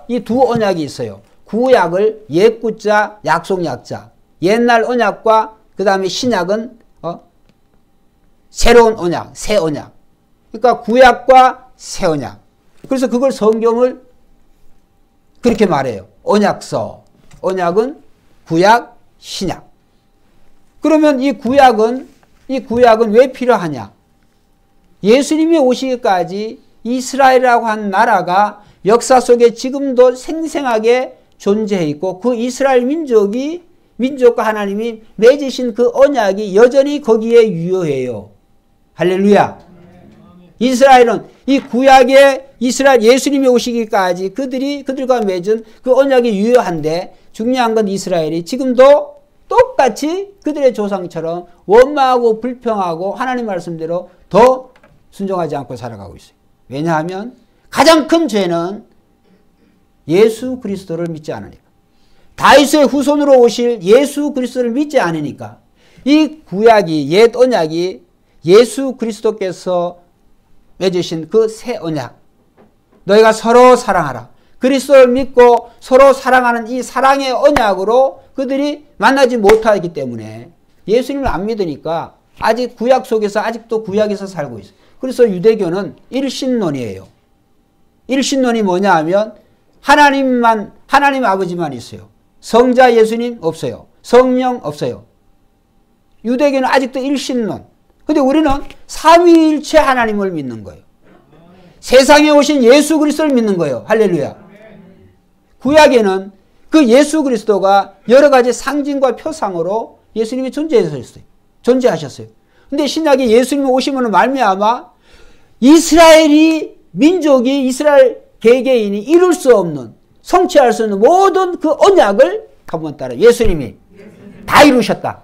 이 두 언약이 있어요. 구약을 옛구자, 약속약자. 옛날 언약과 그 다음에 신약은 새로운 언약, 새 언약. 그러니까 구약과 새 언약. 그래서 그걸 성경을 그렇게 말해요. 언약서. 언약은 구약, 신약. 그러면 이 구약은 왜 필요하냐? 예수님이 오시기까지 이스라엘이라고 한 나라가 역사 속에 지금도 생생하게 존재해 있고 그 이스라엘 민족과 하나님이 맺으신 그 언약이 여전히 거기에 유효해요. 할렐루야. 이스라엘은 이 구약의 이스라엘 예수님이 오시기까지 그들과 맺은 그 언약이 유효한데 중요한 건 이스라엘이 지금도 똑같이 그들의 조상처럼 원망하고 불평하고 하나님 말씀대로 더 순종하지 않고 살아가고 있어요. 왜냐하면 가장 큰 죄는 예수 그리스도를 믿지 않으니까. 다윗의 후손으로 오실 예수 그리스도를 믿지 않으니까. 이 구약이 옛 언약이 예수 그리스도께서 맺으신 그 새 언약. 너희가 서로 사랑하라. 그리스도를 믿고 서로 사랑하는 이 사랑의 언약으로 그들이 만나지 못하기 때문에 예수님을 안 믿으니까 아직 구약 속에서 아직도 구약에서 살고 있어요. 그래서 유대교는 일신론이에요. 일신론이 뭐냐 하면 하나님 아버지만 있어요. 성자 예수님 없어요. 성령 없어요. 유대교는 아직도 일신론. 근데 우리는 삼위일체 하나님을 믿는 거예요. 세상에 오신 예수 그리스도를 믿는 거예요. 할렐루야. 구약에는 그 예수 그리스도가 여러 가지 상징과 표상으로 예수님이 존재하셨어요. 근데 신약에 예수님이 오시면 말미암아 민족이 이스라엘 개개인이 이룰 수 없는 성취할 수 없는 모든 그 언약을 한번 따라 예수님이 다 이루셨다.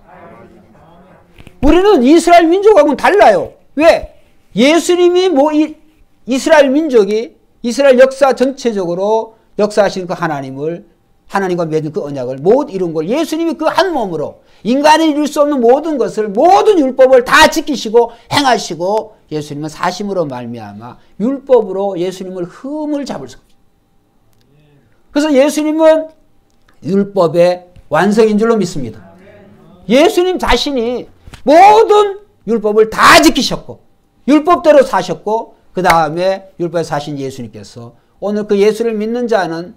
우리는 이스라엘 민족하고는 달라요. 왜? 예수님이 이스라엘 민족이 이스라엘 역사 전체적으로 역사하신 그 하나님과 맺은 그 언약을 못 이룬 걸 예수님이 그 한 몸으로 인간이 이룰 수 없는 모든 것을 모든 율법을 다 지키시고 행하시고 예수님은 사심으로 말미암아 율법으로 예수님을 흠을 잡을 수 없어요. 그래서 예수님은 율법의 완성인 줄로 믿습니다. 예수님 자신이 모든 율법을 다 지키셨고 율법대로 사셨고 그 다음에 율법에 사신 예수님께서 오늘 그 예수를 믿는 자는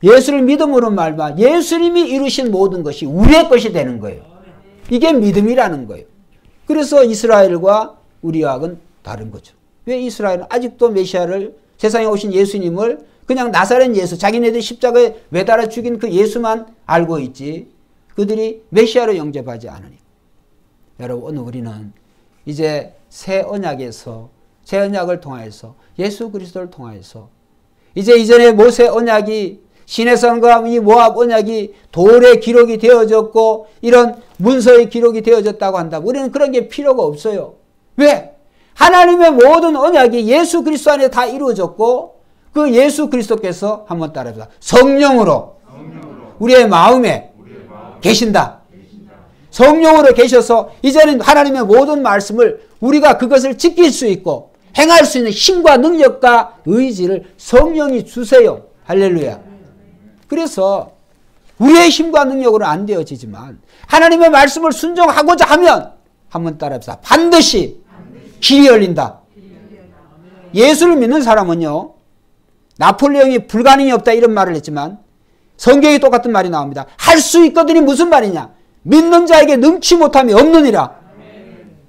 예수를 믿음으로 말미암아 예수님이 이루신 모든 것이 우리의 것이 되는 거예요. 이게 믿음이라는 거예요. 그래서 이스라엘과 우리와는 다른 거죠. 왜 이스라엘은 아직도 메시아를 세상에 오신 예수님을 그냥 나사렛 예수 자기네들 십자가에 매달아 죽인 그 예수만 알고 있지 그들이 메시아로 영접하지 않으니까. 여러분 오늘 우리는 이제 새 언약을 통하여서 예수 그리스도를 통하여서 이제 이전에 모세 언약이 시내산과 이 모압 언약이 돌에 기록이 되어졌고 이런 문서의 기록이 되어졌다고 한다면 우리는 그런 게 필요가 없어요. 왜? 하나님의 모든 언약이 예수 그리스도 안에 다 이루어졌고 그 예수 그리스도께서 한번 따라해보자. 성령으로 우리의 마음에 계신다. 성령으로 계셔서 이제는 하나님의 모든 말씀을 우리가 그것을 지킬 수 있고 행할 수 있는 힘과 능력과 의지를 성령이 주세요. 할렐루야. 그래서 우리의 힘과 능력으로는 안 되어지지만 하나님의 말씀을 순종하고자 하면 한번 따라합시다. 반드시 길이 열린다. 예수를 믿는 사람은요. 나폴레옹이 불가능이 없다 이런 말을 했지만 성경에 똑같은 말이 나옵니다. 할 수 있거든이 무슨 말이냐. 믿는 자에게 능치 못함이 없느니라.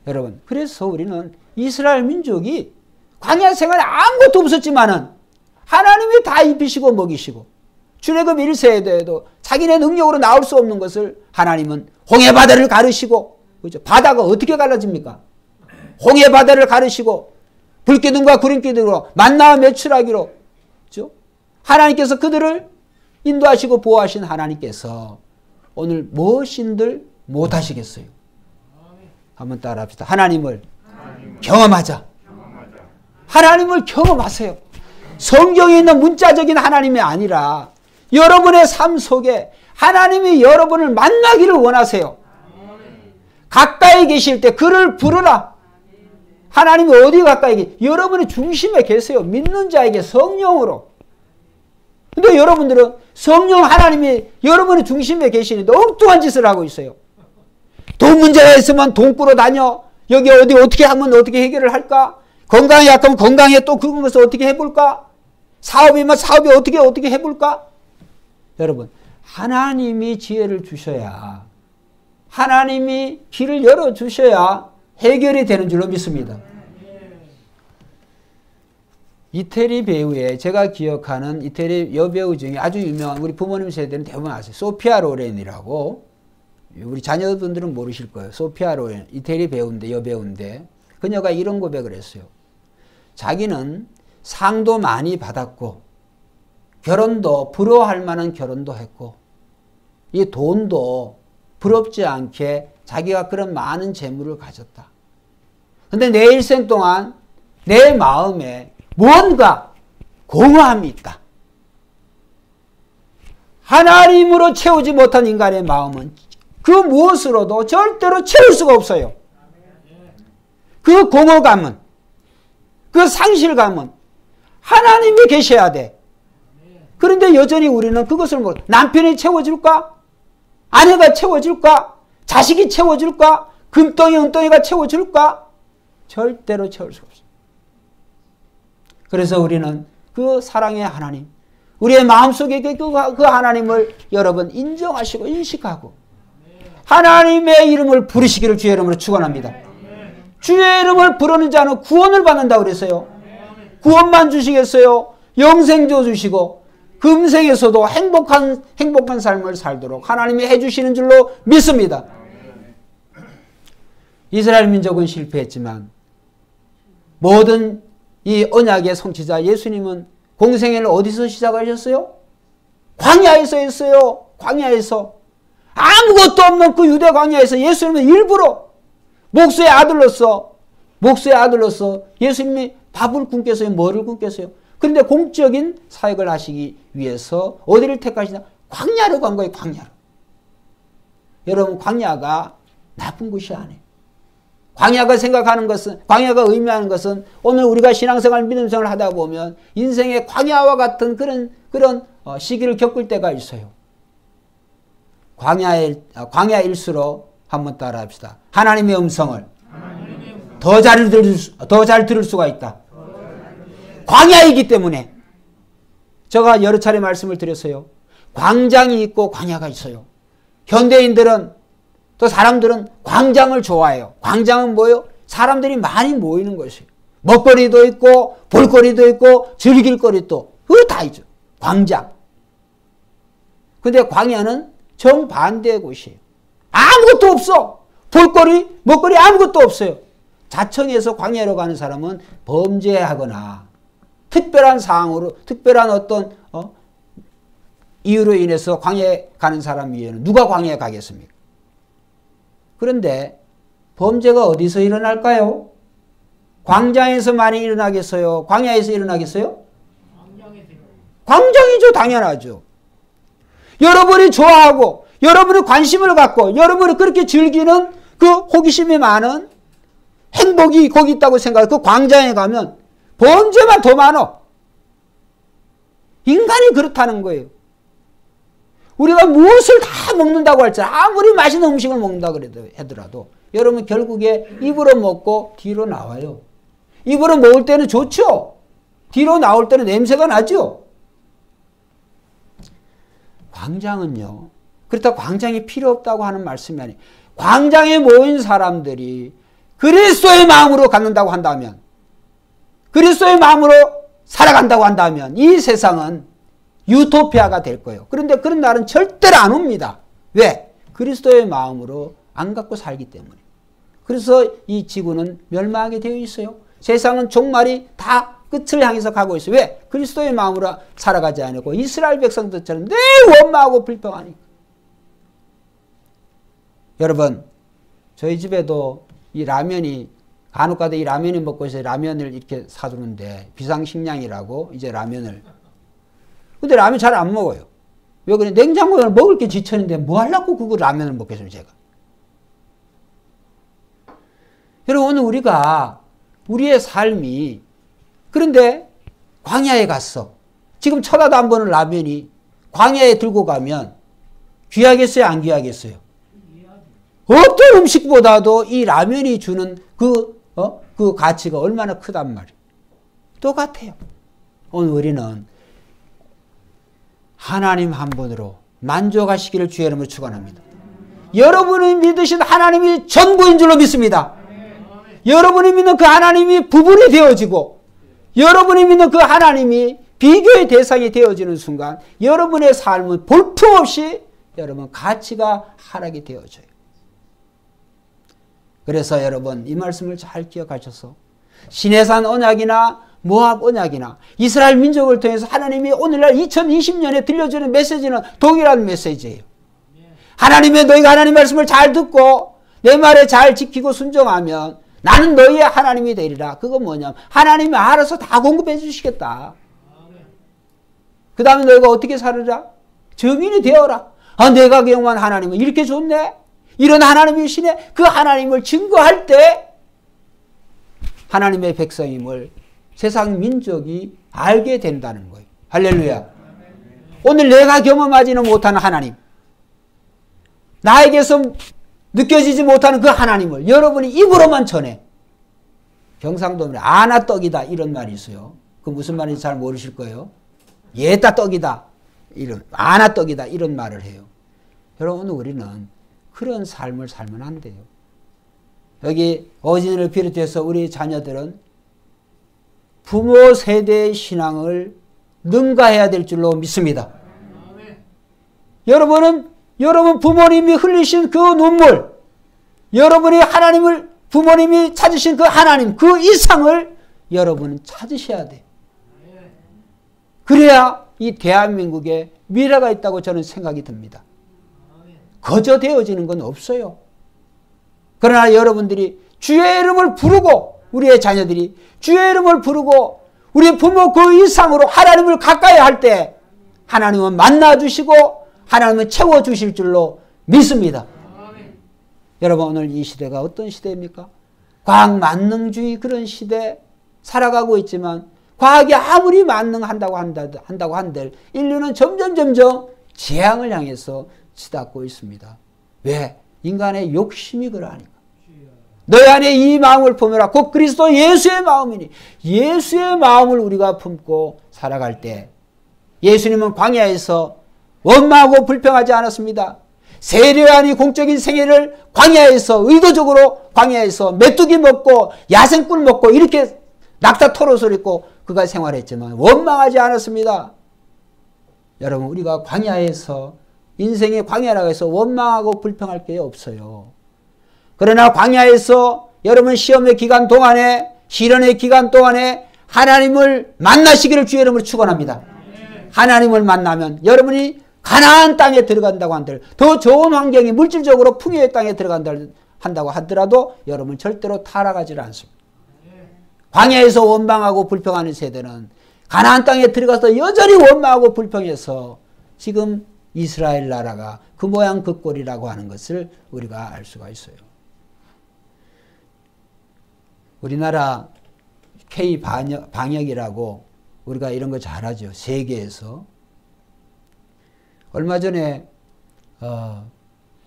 여러분 그래서 우리는 이스라엘 민족이 광야 생활에 아무것도 없었지만은 하나님이 다 입히시고 먹이시고 출애굽 1세에도 자기네 능력으로 나올 수 없는 것을 하나님은 홍해 바다를 가르시고 그렇죠? 바다가 어떻게 갈라집니까? 홍해 바다를 가르시고 불기둥과 구름기둥으로 만나와 매출하기로 그렇죠? 하나님께서 그들을 인도하시고 보호하신 하나님께서 오늘 무엇인들 못하시겠어요? 한번 따라합시다. 하나님을 경험하자. 하나님을 경험하세요. 성경에 있는 문자적인 하나님이 아니라 여러분의 삶 속에 하나님이 여러분을 만나기를 원하세요. 가까이 계실 때 그를 부르라. 하나님이 어디 가까이 계세요? 여러분의 중심에 계세요. 믿는 자에게 성령으로. 근데 여러분들은 성령 하나님이 여러분의 중심에 계시는데 엉뚱한 짓을 하고 있어요. 돈 문제가 있으면 돈 꾸러 다녀. 여기 어디 어떻게 하면 어떻게 해결을 할까? 건강이 약하면 건강에 또 그것을 어떻게 해볼까? 사업이면 사업이 어떻게 해볼까? 여러분, 하나님이 지혜를 주셔야, 하나님이 길을 열어주셔야 해결이 되는 줄로 믿습니다. 이태리 배우의, 제가 기억하는 이태리 여배우 중에 아주 유명한, 우리 부모님 세대는 대부분 아세요. 소피아 로렌이라고. 우리 자녀분들은 모르실 거예요. 소피아 로렌, 이태리 배우인데, 여배우인데, 그녀가 이런 고백을 했어요. 자기는 상도 많이 받았고, 결혼도 부러워할 만한 결혼도 했고, 이 돈도 부럽지 않게 자기가 그런 많은 재물을 가졌다. 근데 내 일생 동안 내 마음에 무언가 공허함이 있다. 하나님으로 채우지 못한 인간의 마음은 그 무엇으로도 절대로 채울 수가 없어요. 그 공허감은, 그 상실감은 하나님이 계셔야 돼. 그런데 여전히 우리는 그것을 모르. 남편이 채워줄까? 아내가 채워줄까? 자식이 채워줄까? 금덩이 은덩이가 채워줄까? 절대로 채울 수 없어요. 그래서 우리는 그 사랑의 하나님, 우리의 마음속에 그 하나님을 여러분 인정하시고 인식하고 하나님의 이름을 부르시기를 주의 이름으로 축원합니다. 주의 이름을 부르는 자는 구원을 받는다고 그랬어요. 구원만 주시겠어요? 영생도 주시고 금생에서도 행복한 삶을 살도록 하나님이 해주시는 줄로 믿습니다. 이스라엘 민족은 실패했지만 모든 이 언약의 성취자 예수님은 공생애를 어디서 시작하셨어요? 광야에서 했어요. 광야에서. 아무것도 없는 그 유대 광야에서 예수님은 일부러 목수의 아들로서 예수님이 밥을 굶겠어요? 뭐를 굶겠어요? 그런데 공적인 사역을 하시기 위해서 어디를 택하시냐? 광야로 간 거예요. 광야로. 여러분, 광야가 나쁜 곳이 아니에요. 광야가 생각하는 것은, 광야가 의미하는 것은 오늘 우리가 신앙생활, 믿음생활을 하다 보면 인생의 광야와 같은 그런 시기를 겪을 때가 있어요. 광야일수록 한번 따라 합시다. 하나님의 음성을 더 잘 들을 수가 있다. 광야이기 때문에. 제가 여러 차례 말씀을 드렸어요. 광장이 있고 광야가 있어요. 현대인들은, 또 사람들은 광장을 좋아해요. 광장은 뭐예요? 사람들이 많이 모이는 것이에요. 먹거리도 있고 볼거리도 있고 즐길 거리도 그거 다 있죠. 광장. 근데 광야는 정반대의 곳이에요. 아무것도 없어. 볼거리, 먹거리 아무것도 없어요. 자청해서 광야로 가는 사람은 범죄하거나 특별한 사항으로, 특별한 어떤 이유로 인해서 광야에 가는 사람 위에는 누가 광야에 가겠습니까? 그런데 범죄가 어디서 일어날까요? 광장에서 많이 일어나겠어요? 광야에서 일어나겠어요? 광장이죠. 당연하죠. 여러분이 좋아하고 여러분이 관심을 갖고 여러분이 그렇게 즐기는 그 호기심이 많은 행복이 거기 있다고 생각하고 그 광장에 가면 범죄만 더 많아. 인간이 그렇다는 거예요. 우리가 무엇을 다 먹는다고 할지라도 아무리 맛있는 음식을 먹는다고 하더라도 여러분 결국에 입으로 먹고 뒤로 나와요. 입으로 먹을 때는 좋죠. 뒤로 나올 때는 냄새가 나죠. 광장은요. 그렇다고 광장이 필요 없다고 하는 말씀이 아니에요. 광장에 모인 사람들이 그리스도의 마음으로 갖는다고 한다면, 그리스도의 마음으로 살아간다고 한다면 이 세상은 유토피아가 될 거예요. 그런데 그런 날은 절대로 안 옵니다. 왜? 그리스도의 마음으로 안 갖고 살기 때문에. 그래서 이 지구는 멸망하게 되어 있어요. 세상은 종말이 다 끝을 향해서 가고 있어요. 왜? 그리스도의 마음으로 살아가지 않고 이스라엘 백성들처럼 늘 원망하고 불평하니까. 여러분, 저희 집에도 이 라면이 간혹가다 이 라면이 먹고 있어요. 라면을 이렇게 사주는데 비상식량이라고 이제 라면을. 근데 라면 잘 안 먹어요. 왜 그래? 냉장고에 먹을 게 지천인데 뭐 하려고 그거 라면을 먹겠습니까, 제가? 여러분, 오늘 우리가 우리의 삶이 그런데 광야에 갔어. 지금 쳐다도 안 보는 라면이 광야에 들고 가면 귀하겠어요? 안 귀하겠어요? 어떤 음식보다도 이 라면이 주는 그 가치가 얼마나 크단 말이에요. 똑같아요. 오늘 우리는 하나님 한 분으로 만족하시기를 주의 이름으로 축원합니다. 여러분이 믿으신 하나님이 전부인 줄로 믿습니다. 여러분이 믿는 그 하나님이 부분이 되어지고 여러분이 믿는 그 하나님이 비교의 대상이 되어지는 순간 여러분의 삶은 볼품없이 여러분 가치가 하락이 되어져요. 그래서 여러분 이 말씀을 잘 기억하셔서 시내산 언약이나 모압 언약이나 이스라엘 민족을 통해서 하나님이 오늘날 2020년에 들려주는 메시지는 동일한 메시지예요. 하나님의 너희가 하나님 말씀을 잘 듣고 내 말에 잘 지키고 순종하면 나는 너희의 하나님이 되리라. 그건 뭐냐면 하나님이 알아서 다 공급해 주시겠다. 그 다음에 너희가 어떻게 살으라? 증인이 되어라. 아, 내가 경험한 하나님은 이렇게 좋네? 이런 하나님이시네? 그 하나님을 증거할 때 하나님의 백성임을 세상 민족이 알게 된다는 거예요. 할렐루야. 오늘 내가 경험하지는 못하는 하나님, 나에게서 느껴지지 못하는 그 하나님을 여러분이 입으로만 전해. 경상도 말에 아나 떡이다 이런 말이 있어요. 그 무슨 말인지 잘 모르실 거예요. 예따 떡이다 이런 아나 떡이다 이런 말을 해요. 여러분 우리는 그런 삶을 살면 안 돼요. 여기 어진이를 비롯해서 우리 자녀들은 부모 세대의 신앙을 능가해야 될 줄로 믿습니다. 여러분 부모님이 흘리신 그 눈물, 여러분이 하나님을 부모님이 찾으신 그 하나님, 그 이상을 여러분은 찾으셔야 돼요. 그래야 이 대한민국에 미래가 있다고 저는 생각이 듭니다. 거저 되어지는 건 없어요. 그러나 여러분들이 주의 이름을 부르고 우리의 자녀들이 주의 이름을 부르고 우리 부모 그 이상으로 하나님을 가까이 할 때 하나님은 만나주시고 하나님은 채워주실 줄로 믿습니다. 여러분 오늘 이 시대가 어떤 시대입니까? 과학 만능주의 그런 시대 살아가고 있지만 과학이 아무리 만능한다고 한들 인류는 점점 재앙을 향해서 치닫고 있습니다. 왜? 인간의 욕심이 그러하니까. 너희 안에 이 마음을 품으라. 곧 그리스도 예수의 마음이니 예수의 마음을 우리가 품고 살아갈 때 예수님은 광야에서 원망하고 불평하지 않았습니다. 세례요한이 공적인 생애를 광야에서 의도적으로 광야에서 메뚜기 먹고 야생꿀 먹고 이렇게 낙타 토롯을 입고 그가 생활했지만 원망하지 않았습니다. 여러분 우리가 광야에서 인생의 광야라고 해서 원망하고 불평할 게 없어요. 그러나 광야에서 여러분 시험의 기간 동안에 시련의 기간 동안에 하나님을 만나시기를 주의 이름으로 축원합니다. 하나님을 만나면 여러분이 가나안 땅에 들어간다고 한들 더 좋은 환경이 물질적으로 풍요의 땅에 들어간다고 하더라도 여러분 절대로 타락하지 않습니다. 광야에서 원망하고 불평하는 세대는 가나안 땅에 들어가서 여전히 원망하고 불평해서 지금 이스라엘 나라가 그 모양 그 꼴이라고 하는 것을 우리가 알 수가 있어요. 우리나라 K방역이라고 우리가 이런 거 잘하죠. 세계에서. 얼마 전에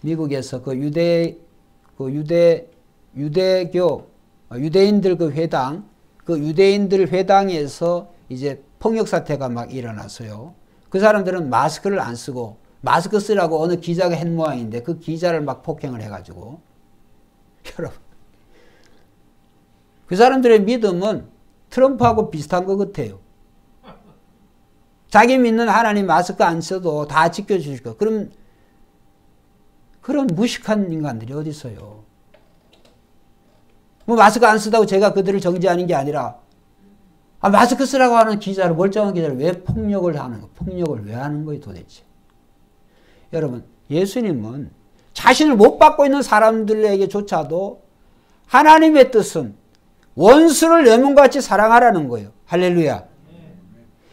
미국에서 유대인들 그 회당, 그 유대인들 회당에서 이제 폭력 사태가 막 일어났어요. 그 사람들은 마스크를 안 쓰고 마스크 쓰라고 어느 기자가 한 모양인데 그 기자를 막 폭행을 해가지고 여러분 그 사람들의 믿음은 트럼프하고 비슷한 것 같아요. 자기 믿는 하나님 마스크 안 써도 다 지켜주실 거. 그럼 그런 무식한 인간들이 어디 있어요? 뭐 마스크 안 쓰다고 제가 그들을 정죄하는 게 아니라 마스크 쓰라고 하는 기자를 멀쩡한 기자를 왜 폭력을 하는 거? 폭력을 왜 하는 거예요 도대체? 여러분 예수님은 자신을 못 받고 있는 사람들에게조차도 하나님의 뜻은 원수를 내 몸같이 사랑하라는 거예요. 할렐루야.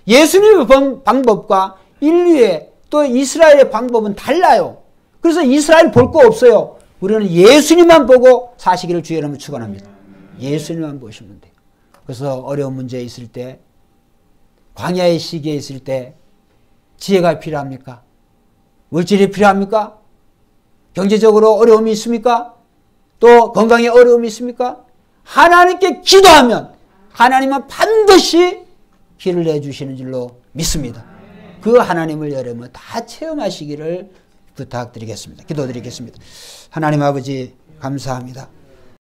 예수님의 방법과 인류의 또 이스라엘의 방법은 달라요. 그래서 이스라엘 볼 거 없어요. 우리는 예수님만 보고 사시기를 주의 이름으로 축원합니다. 예수님만 보시면 돼요. 그래서 어려운 문제 있을 때, 광야의 시기에 있을 때 지혜가 필요합니까? 물질이 필요합니까? 경제적으로 어려움이 있습니까? 또 건강에 어려움이 있습니까? 하나님께 기도하면 하나님은 반드시 길을 내주시는 줄로 믿습니다. 그 하나님을 여러분 다 체험하시기를 부탁드리겠습니다. 기도드리겠습니다. 하나님 아버지 감사합니다.